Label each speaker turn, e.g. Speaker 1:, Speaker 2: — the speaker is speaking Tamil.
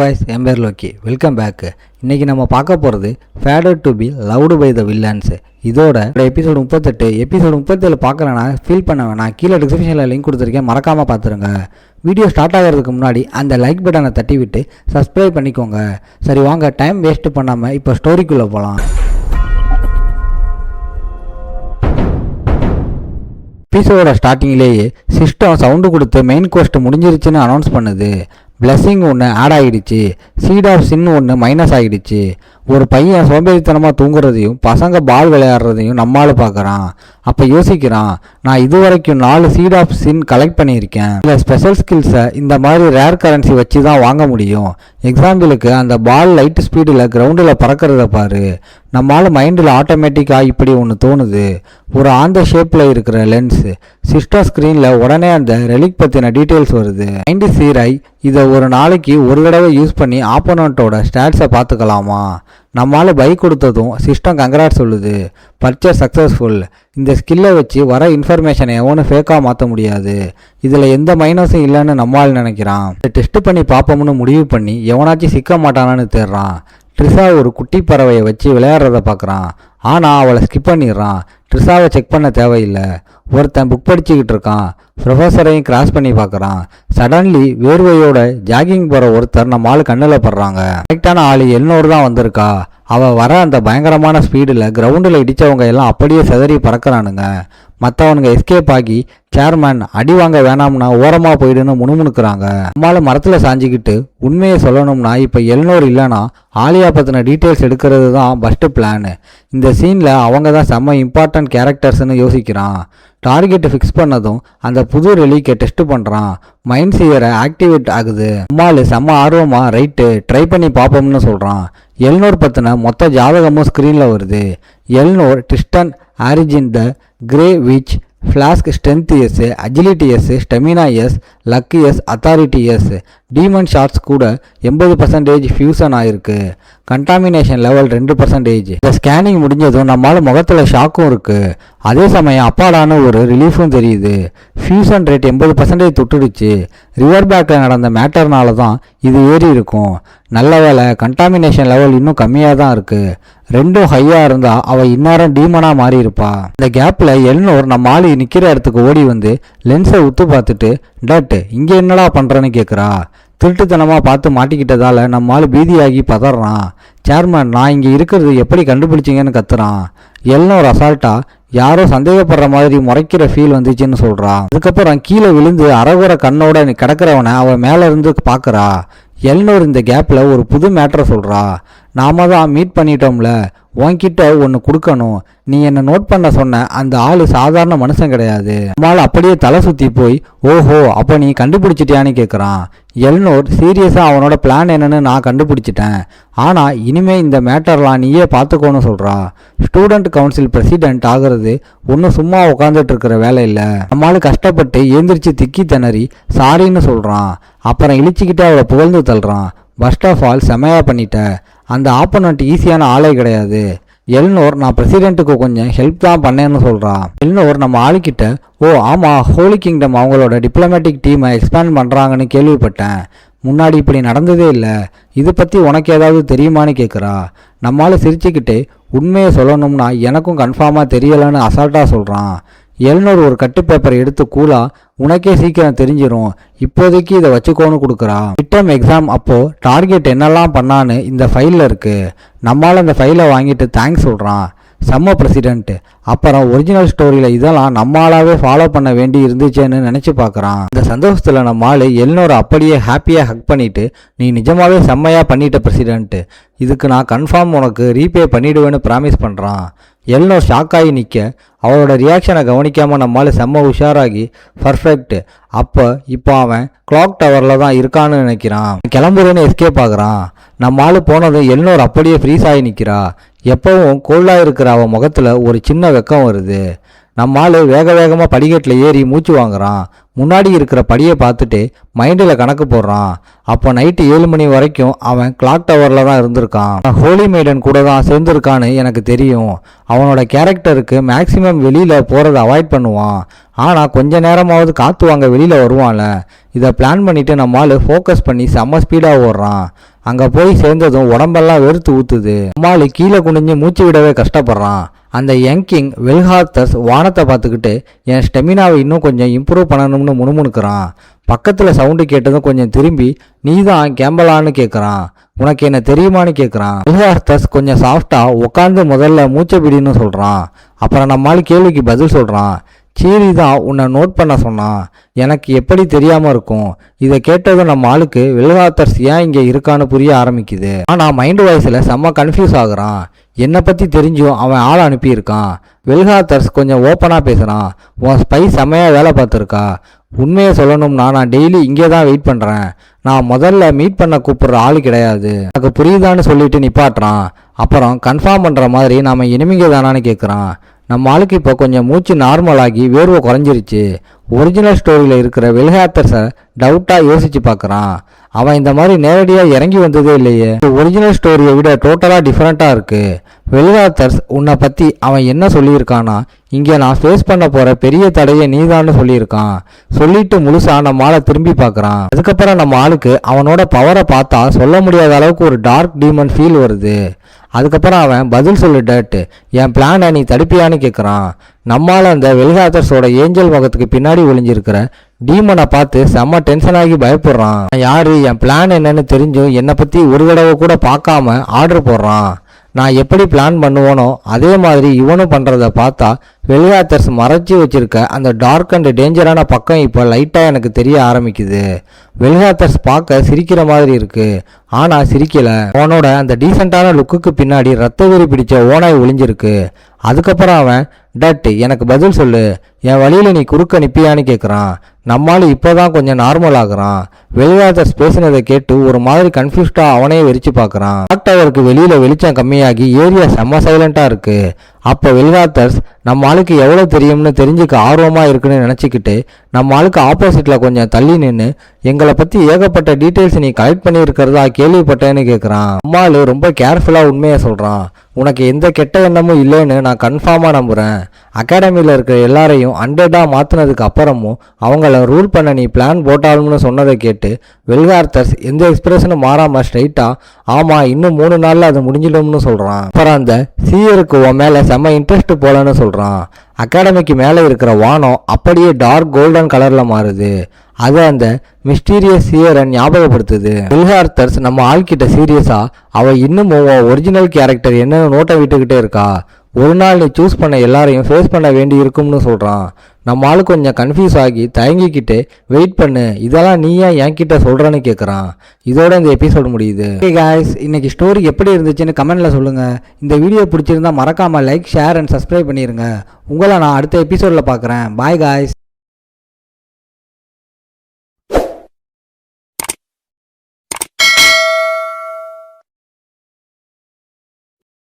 Speaker 1: guys, என் பேர் லோக்கி. Welcome back. இன்னைக்கு நம்ம பார்க்க போகிறது fated to be loved by the villains. இதோட எபிசோடு 38. எபிசோடு 37 பார்க்கலன்னா ஃபீல் பண்ண வேணாம், கீழே டிஸ்கிரிப்ஷனில் லிங்க் கொடுத்துருக்கேன், மறக்காமல் பார்த்துருங்க. வீடியோ ஸ்டார்ட் ஆகிறதுக்கு முன்னாடி அந்த லைக் பட்டனை தட்டி விட்டு சப்ஸ்கிரைப் பண்ணிக்கோங்க. சரி வாங்க, டைம் வேஸ்ட் பண்ணாமல் இப்போ ஸ்டோரிக்குள்ளே போகலாம். எபிசோட ஸ்டார்டிங்லேயே சிஸ்டம் சவுண்டு கொடுத்து மெயின் கோஸ்ட் முடிஞ்சிருச்சுன்னு அனௌன்ஸ் பண்ணுது. பிளஸிங் ஒன்று ஆட் ஆகிடுச்சு, சீட் ஆஃப் சின் ஒன்று மைனஸ் ஆகிடுச்சு. ஒரு பையன் சோம்பேறித்தனமாக தூங்குறதையும் பசங்க பால் விளையாடுறதையும் நம்மால் பார்க்குறான். அப்போ யோசிக்கிறான், நான் இது வரைக்கும் 4 சீட் ஆஃப் சின் கலெக்ட் பண்ணியிருக்கேன். இல்லை ஸ்பெஷல் ஸ்கில்ஸை இந்த மாதிரி ரேர் கரன்சி வச்சு தான் வாங்க முடியும். எக்ஸாம்பிளுக்கு அந்த பால் லைட் ஸ்பீடில் கிரவுண்டில் பறக்கிறத பாரு. நம்மளால் மைண்டில் ஆட்டோமேட்டிக்காக இப்படி ஒன்று தோணுது. ஒரு ஆந்த ஷேப்பில் இருக்கிற லென்ஸ் சிஸ்டம் ஸ்க்ரீனில் உடனே அந்த ரெலிக் பற்றின டீட்டெயில்ஸ் வருது. மைண்டு சீராய் இதை ஒரு நாளைக்கு ஒரு தடவை யூஸ் பண்ணி ஆப்போனண்ட்டோட ஸ்டாட்ஸை பார்த்துக்கலாமா? நம்மளால் பைக் கொடுத்ததும் சிஸ்டம் கங்க்ராட் சொல்லுது, பர்ச்சேஸ் சக்ஸஸ்ஃபுல். இந்த ஸ்கில்லை வச்சு வர இன்ஃபர்மேஷனை எவனும் ஃபேக்காக மாற்ற முடியாது. இதில் எந்த மைனஸும் இல்லைன்னு நம்மால் நினைக்கிறான். இதை டெஸ்ட் பண்ணி பார்ப்போம்னு முடிவு பண்ணி எவனாச்சும் சிக்க மாட்டானான்னு தேடுறான். ட்ரிஷா ஒரு குட்டி பறவையை வச்சு விளையாடுறத பார்க்குறான். ஆனால் அவளை ஸ்கிப் பண்ணிடுறான். ட்ரிஷாவை செக் பண்ண தேவையில்லை. ஒருத்தன் புக் படிச்சுக்கிட்டு இருக்கான். ப்ரொஃபஸரையும் கிராஸ் பண்ணி பார்க்குறான். சடன்லி வேர்வையோட ஜாகிங் போகிற ஒருத்தர் நம்ம ஆள் கண்ணில் படுறாங்க. கரெக்டான ஆள் எல்லோரு தான் வந்திருக்கா. அவள் வர அந்த பயங்கரமான ஸ்பீடில் கிரவுண்டில் இடித்தவங்க எல்லாம் அப்படியே செதறி பறக்கிறானுங்க. மற்றவனுங்க எஸ்கேப் ஆகி சேர்மேன் அடி வாங்க வேணாம்னா ஓரமாக போயிடுன்னு முணுமுணுக்கிறாங்க. நம்மளால் மரத்தில் சாஞ்சிக்கிட்டு உண்மையை சொல்லணும்னா இப்போ எல்னோர் இல்லைனா ஆலியா பற்றின டீட்டெயில்ஸ் எடுக்கிறது தான் ஃபஸ்ட்டு பிளான். இந்த சீனில் அவங்க தான் செம்ம இம்பார்ட்டன்ட் கேரக்டர்ஸ்னு யோசிக்கிறான். டார்கெட்டை ஃபிக்ஸ் பண்ணதும் அந்த புது ரெலிக்கை டெஸ்ட் பண்ணுறான். மைண்ட் சீயரை ஆக்டிவேட் ஆகுது. நம்மால் செம்ம ஆர்வமாக ரைட்டு ட்ரை பண்ணி பார்ப்போம்னு சொல்கிறான். எல்னோர் பற்றின மொத்த ஜாதகமும் ஸ்க்ரீனில் வருது. எல்னோர், டிஸ்டன், origin, the grey witch, flask, strength S, agility S, stamina S, luck S, authority S. Demon shots கூட 80% ஃபியூசன் ஆயிருக்கு. Contamination level 2%. இந்த ஸ்கேனிங் முடிஞ்சதும் நம்மளால் முகத்தில் ஷாக்கும் இருக்குது. அதே சமயம் அப்பாடான ஒரு ரிலீஃபும் தெரியுது. Fusion rate 80% தொட்டுடுச்சு. ரிவர் பேக்கில் நடந்த மேட்டர்னால தான் இது ஏறி இருக்கும். நல்ல வேலை, கண்டாமினேஷன் லெவல் இன்னும் கம்மியாக தான் இருக்குது. ரெண்டும் ஹையாக இருந்தால் அவள் இந்நேரம் டீமனாக மாறி இருப்பா. இந்த கேப்பில் எல்னோர் நம்ம ஆளு நிற்கிற இடத்துக்கு ஓடி வந்து லென்ஸை உத்து பார்த்துட்டு, டட் இங்கே என்னடா பண்ணுறேன்னு கேட்குறா. திருட்டுத்தனமாக பார்த்து மாட்டிக்கிட்டதால் நம்ம ஆள் பீதியாகி பதறான். சேர்மன், நான் இங்கே இருக்கிறது எப்படி கண்டுபிடிச்சிங்கன்னு கத்துறான். எல்னோர் அசால்ட்டாக யாரோ சந்தேகப்படுற மாதிரி முறைக்கிற ஃபீல் வந்துச்சுன்னு சொல்கிறான். அதுக்கப்புறம் கீழே விழுந்து அறகுற கண்ணோட கிடக்கிறவனை அவன் மேலே இருந்து பார்க்குறா. எல்னோர் இந்த கேப்பில் ஒரு புது மேட்டரை சொல்கிறா. நாம தான் மீட் பண்ணிட்டோம்ல, உன்கிட்ட ஒன்று கொடுக்கணும். நீ என்னை நோட் பண்ண சொன்ன அந்த ஆள் சாதாரண மனுஷன் கிடையாது. நம்மளால் அப்படியே தலை சுற்றி போய், ஓஹோ அப்போ நீ கண்டுபிடிச்சிட்டியான்னு கேட்குறான். எல்னோர் சீரியஸாக அவனோட பிளான் என்னன்னு நான் கண்டுபிடிச்சிட்டேன். ஆனால் இனிமேல் இந்த மேட்டர்லாம் நீயே பார்த்துக்கோன்னு சொல்கிறா. ஸ்டூடெண்ட் கவுன்சில் பிரசிடென்ட் ஆகிறது ஒன்றும் சும்மா உட்காந்துட்டு இருக்கிற வேலை இல்லை. நம்மளால் கஷ்டப்பட்டு ஏந்திரிச்சு திக்கி திணறி சாரின்னு சொல்கிறான். அப்புறம் இழிச்சிக்கிட்டு அவளை புகழ்ந்து தள்ளுறான். ஃபர்ஸ்ட் ஆஃப் ஆல் செமையாக பண்ணிட்ட. அந்த ஆப்போனண்ட் ஈஸியான ஆளே கிடையாது. எல்னோர், நான் பிரசிடென்ட்டுக்கு கொஞ்சம் ஹெல்ப் தான் பண்ணேன்னு சொல்கிறான். எல்னோர் நம்ம ஆளுக்கிட்ட, ஓ ஆமாம், ஹோலி கிங்டம் அவங்களோட டிப்ளமேட்டிக் டீமை எக்ஸ்பேண்ட் பண்ணுறாங்கன்னு கேள்விப்பட்டேன். முன்னாடி இப்படி நடந்ததே இல்லை. இதை பற்றி உனக்கு ஏதாவது தெரியுமான்னு கேட்குறா. நம்மளால் சிரிச்சுக்கிட்டே, உண்மையை சொல்லணும்னா எனக்கும் கன்ஃபார்மாக தெரியலைன்னு அசால்ட்டாக சொல்கிறான். எல்னோர் ஒரு கட்டு பேப்பரை எடுத்து கூலா, உனக்கே சீக்கிரம் தெரிஞ்சிடும், இப்போதைக்கு இதை வச்சுக்கோன்னு கொடுக்குறா. மிட்டம் எக்ஸாம் அப்போது டார்கெட் என்னெல்லாம் பண்ணான்னு இந்த ஃபைலில் இருக்குது. நம்மளால் அந்த ஃபைலை வாங்கிட்டு தேங்க்ஸ் சொல்கிறான். செம்ம பிரசிடென்ட். அப்புறம் ஒரிஜினல் ஸ்டோரியில் இதெல்லாம் நம்மளாவே ஃபாலோ பண்ண வேண்டி இருந்துச்சேன்னு நினச்சி பார்க்குறான். இந்த சந்தோஷத்தில் நம்ம ஆள் எல்னோரை அப்படியே ஹாப்பியாக ஹக் பண்ணிவிட்டு, நீ நிஜமாவே செம்மையாக பண்ணிட்ட பிரசிடென்ட், இதுக்கு நான் கன்ஃபார்ம் உனக்கு ரீபே பண்ணிவிடுவேன்னு ப்ராமிஸ் பண்ணுறான். எல்னோர் ஷாக்காகி நிற்க அவளோட ரியாக்ஷனை கவனிக்காமல் நம்மளால் செம்ம உஷாராகி பர்ஃபெக்ட். இப்போ அவன் கிளாக் டவரில் தான் இருக்கான்னு நினைக்கிறான். கிளம்புறேன்னு எஸ்கேப் ஆகுறான். நம்ம ஆள் போனதும் எல்னோர் அப்படியே ஃப்ரீஸ் ஆகி நிற்கிறா. எப்பவும் கோல்டாக இருக்கிற அவன் முகத்தில் ஒரு சின்ன வெக்கம் வருது. நம்ம ஆள் வேக வேகமாக படிக்கட்டில் ஏறி மூச்சு வாங்குறான். முன்னாடி இருக்கிற படியை பார்த்துட்டு மைண்டில் கணக்கு போடுறான். அப்போ நைட்டு 7 மணி வரைக்கும் அவன் கிளாக் டவரில் தான் இருந்திருக்கான். ஹோலி மெய்டன் கூட தான் சேர்ந்துருக்கான்னு எனக்கு தெரியும். அவனோட கேரக்டருக்கு மேக்சிமம் வெளியில் போகிறத அவாய்ட் பண்ணுவான். ஆனால் கொஞ்ச நேரமாவது காற்று வாங்க வெளியில் வருவான்ல. இதை பிளான் பண்ணிவிட்டு நம்மால் ஃபோக்கஸ் பண்ணி செம்ம ஸ்பீடாக ஓடுறான். அங்கே போய் சேர்ந்ததும் உடம்பெல்லாம் வெறுத்து ஊற்றுது. நம்மால் கீழே குனிஞ்சு மூச்சு விடவே கஷ்டப்படுறான். அந்த யங்கிங் வெல்ஹார்த்தர்ஸ் வானத்தை பார்த்துக்கிட்டு என் ஸ்டெமினாவை இன்னும் கொஞ்சம் இம்ப்ரூவ் பண்ணணும்னு முணுமுணுக்கிறான். பக்கத்தில் சவுண்டு கேட்டதும் கொஞ்சம் திரும்பி நீ தான் கேம்பலான்னு கேட்குறான். உனக்கு என்ன தெரியுமான்னு கேட்குறான். வெல்ஹார்த்தர்ஸ் கொஞ்சம் சாஃப்டாக உட்காந்து முதல்ல மூச்சை பிடின்னு சொல்கிறான். அப்புறம் நம்மால் கேள்விக்கு பதில் சொல்கிறான். சீரி தான் உன்னை நோட் பண்ண சொன்னான். எனக்கு எப்படி தெரியாமல் இருக்கும். இதை கேட்டதும் நம்ம ஆளுக்கு வெல்ஹார்த்தர்ஸ் ஏன் இங்கே இருக்கான்னு புரிய ஆரம்பிக்குது. ஆனால் மைண்ட் வாய்ஸில் செம்ம கன்ஃபியூஸ் ஆகுறான். என்னை பற்றி தெரிஞ்சும் அவன் ஆளை அனுப்பியிருக்கான். வெல்ஹார்த்தர்ஸ் கொஞ்சம் ஓப்பனாக பேசுகிறான். உன் ஸ்பை செம்மையாக வேலை பார்த்துருக்கா. உண்மையை சொல்லணும்னா நான் டெய்லி இங்கே தான் வெயிட் பண்ணுறேன். நான் முதல்ல மீட் பண்ண கூப்பிட்ற ஆள் கிடையாது. எனக்கு புரியுதான்னு சொல்லிட்டு நிப்பாட்டுறான். அப்புறம் கன்ஃபார்ம் பண்ணுற மாதிரி நாம் இனிமிங்க தானான்னு கேட்குறான். நம்ம ஆளுக்கு இப்போ கொஞ்சம் மூச்சு நார்மல் ஆகி வேர்வை குறைஞ்சிருச்சு. ஒரிஜினல் ஸ்டோரியில் இருக்கிற வெல்ஹார்த்தர்ஸை டவுட்டாக யோசித்து பார்க்குறான். அவன் இந்த மாதிரி நேரடியாக இறங்கி வந்ததே இல்லையே. ஒரிஜினல் ஸ்டோரியை விட டோட்டலாக டிஃப்ரெண்ட்டாக இருக்குது. வெல்ஹார்த்தர்ஸ் உன்னை பற்றி அவன் என்ன சொல்லியிருக்கானா, இங்கே நான் ஃபேஸ் பண்ண போகிற பெரிய தடையை நீதான்னு சொல்லியிருக்கான். சொல்லிட்டு முழுசாக நம்ம ஆளை திரும்பி பார்க்குறான். அதுக்கப்புறம் நம்ம ஆளுக்கு அவனோட பவரை பார்த்தா சொல்ல முடியாத அளவுக்கு ஒரு டார்க் டீமன் ஃபீல் வருது. அதுக்கப்புறம் அவன் பதில் சொல்லு டேட், என் பிளானை நீ தடுப்பியான்னு கேட்குறான். நம்மால் அந்த வெல்ஹார்த்தர்ஸோட ஏஞ்சல் முகத்துக்கு பின்னாடி ஒளிஞ்சிருக்கிற டீமனை பார்த்து செம்ம டென்ஷன் ஆகி பயப்படுறான். யாரு என் பிளான் என்னன்னு தெரிஞ்சும் என்னை பற்றி ஒரு தடவை கூட பார்க்காம ஆர்டர் போடுறான். நான் எப்படி பிளான் பண்ணுவோனோ அதே மாதிரி இவனும் பண்ணுறத பார்த்தா வெல்ஹார்த்தர்ஸ் மறைச்சி வச்சிருக்க அந்த டார்க் அண்ட் டேஞ்சரான பக்கம் இப்போ லைட்டாக எனக்கு தெரிய ஆரம்பிக்குது. வெல்ஹார்த்தர்ஸ் பார்க்க சிரிக்கிற மாதிரி இருக்கு, ஆனால் சிரிக்கல. அவனோட அந்த டீசெண்டான லுக்குக்கு பின்னாடி ரத்த வெறி பிடிச்ச ஓனாய் ஒளிஞ்சிருக்கு. அதுக்கப்புறம் அவன் டட் எனக்கு பதில் சொல்லு, என் வழியில் நீ குறுக்க நிப்பியான்னு கேட்குறான். நம்மால் இப்போதான் கொஞ்சம் நார்மல் ஆகுறான். வெல்ஹார்த்தர்ஸ் பேசினதை கேட்டு ஒரு மாதிரி கன்ஃபியூஸ்டாக அவனையே வெறிச்சு பார்க்குறான். டாக்டருக்கு வெளியில் வெளிச்சம் கம்மியாகி ஏரியா செம்ம சைலண்ட்டாக இருக்கு. அப்போ வெல்ஹார்த்தர்ஸ் நம்ம ஆளுக்கு எவ்வளோ தெரியும்னு தெரிஞ்சுக்க ஆர்வமாக இருக்குன்னு நினச்சிக்கிட்டு நம்ம ஆளுக்கு ஆப்போசிட்டில் கொஞ்சம் தள்ளி நின்று எங்களை பற்றி ஏகப்பட்ட டீட்டெயில்ஸ் நீ கலெக்ட் பண்ணியிருக்கிறதா கேள்விப்பட்டேன்னு கேட்குறான். அம்மாள் ரொம்ப கேர்ஃபுல்லாக உண்மையை சொல்கிறான். உனக்கு எந்த கெட்ட எண்ணமும் இல்லைன்னு நான் கன்ஃபார்மாக நம்புகிறேன். அகாடமியில் இருக்கிற எல்லாரையும் அண்டர்டாக மாற்றினதுக்கு அப்புறமும் அவங்கள ரூல் பண்ண நீ பிளான் போட்டாலும்னு சொன்னதை கேட்டு வெல்ஹார்த்தர்ஸ் எந்த எக்ஸ்பிரஷனும் மாறாமல் ஸ்ட்ரைட்டாக ஆமாம் இன்னும் 3 நாளில் அது முடிஞ்சிடும்னு சொல்கிறான். அப்புறம் அந்த சீயருக்கு உன் மேலே செம்ம இன்ட்ரெஸ்ட் போலன்னு சொல்கிறான். அகாடமிக்கு மேலே இருக்கிற வானம் அப்படியே டார்க் கோல்டன் கலரில் மாறுது. அது அந்த மிஸ்டீரியஸ் சீயரை ஞாபகப்படுத்துது. வெல்ஹார்த்தர்ஸ் நம்ம ஆள்கிட்ட சீரியஸா அவ இன்னமும் ஒரிஜினல் கேரக்டர் என்னன்னு நோட்டை விட்டுக்கிட்டே இருக்கா. ஒரு நாள் நீ சூஸ் பண்ண எல்லாரையும் ஃபேஸ் பண்ண வேண்டி இருக்கும்னு சொல்கிறான். நம்ம ஆளு கொஞ்சம் கன்ஃபியூஸ் ஆகி தயங்கிக்கிட்டு வெயிட் பண்ணு, இதெல்லாம் நீ ஏன் என்கிட்ட சொல்கிறேன்னு கேட்குறான். இதோட இந்த எபிசோடு முடியுது. ஓகே காய்ஸ், இன்னைக்கு ஸ்டோரி எப்படி இருந்துச்சுன்னு கமெண்ட்டில் சொல்லுங்கள். இந்த வீடியோ பிடிச்சிருந்தா மறக்காமல் லைக், ஷேர் அண்ட் சப்ஸ்கிரைப் பண்ணிடுங்க. உங்களை நான் அடுத்த எபிசோடில் பார்க்குறேன். Bye guys.